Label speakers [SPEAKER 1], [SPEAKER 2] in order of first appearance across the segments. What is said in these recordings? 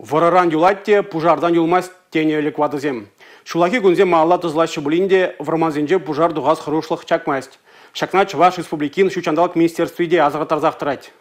[SPEAKER 1] Вараран юлатте, пужардан юлмас тенелік вадызем. Шулахи гунзе маалла тызлашы булинде варманзенже пужар дугаз хырушлық чакмасть. Шакна Чуваш республикин шучандалык министерствиде азығытарзақтырать.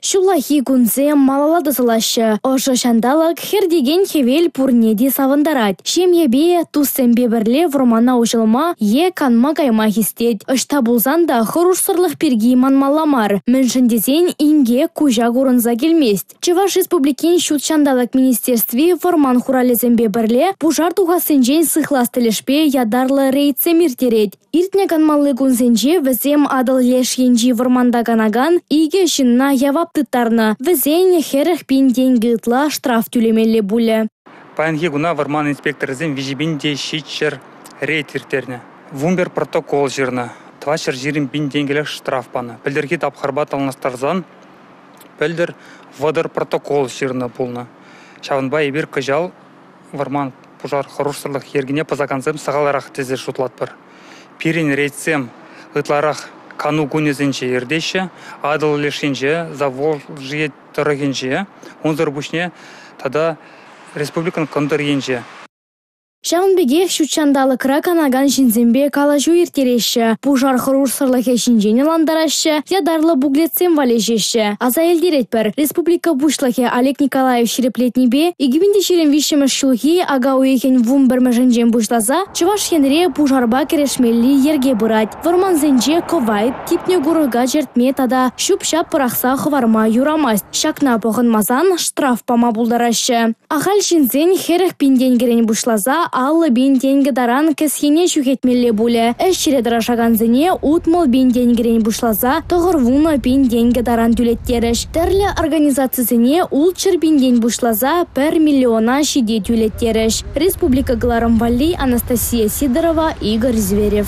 [SPEAKER 2] Шулахи гунзе малала дызылашы. Ошы шандалык хердеген хевел пурнеди савындарать. Шемьебе туссембе бірле вұрмана ұжылма е канма кайма хистет. Ышта булзанда хырушсырлық перги манмаламар. Міншіндезен инге кужа гурынза келмест. Чуваш республикин шучандалык министерстве вұрман хуралезембе бірле пужар туғасынжен сыхластылешпе ядарлы рейдсем иртерет. Иртне канмалы гунзенже візем адыл леш енжи вұрманда канаган иге жынна явап тыттарны. Візен херіх пин деньги ытла штраф тюлемелі булі.
[SPEAKER 3] Паянхи гуна варман инспекторызен вижибинде шитчер рейд иртерне. Вумбер протокол жирна. Твашер жирин бин денгелек штраф паны. Пілдерге тапқарбат алынастарзан, пілдер вадыр протокол жирна пулна. Шавынбай ебір кыжал варман пужар хорушсырлық ергіне пазаканзем сағаларақ тезе шутлат бір. Пирин рейдсем ытларақ кану гунезенче ердеше, адыл лешенже, заволжие тұрығенже, онзыр бүшне тада республикан кондыр енже.
[SPEAKER 2] Шавынбеге шучандалы краканаган жинзембе калажу иртереші, пужар хырурсырлығы жинжені ландарашшы, ядарлы буглетсем валежеші. Аза елдеретпір, республика бушлығы Олег Николаев шереплетнебе, игібінде шерен вишімі шулхи ага уехен вумбірмі жинжен бушлаза, Чуваш хенре пужарба керешмелі ерге бұрать. Варманзенже ковайт, типне гурыға жертме тада шуп-шап пырақса хыварма юрамаст. Шакна поғынмазан штраф пама булдарашшы. Ахал жинзен херіх пинден керен бушлаза, аллы бин деньги даран кесхене шухетмелле буле. Эшчере дарашаганзыне утмол бин денгерен бушлаза, тоғырвуна бин деньги даран тюлеттереш. Терлі организациясыне улчыр бин ден бушлаза 1 миллиона шиде тюлеттереш. Республика Гларамвали, Анастасия Сидорова, Игорь Зверев.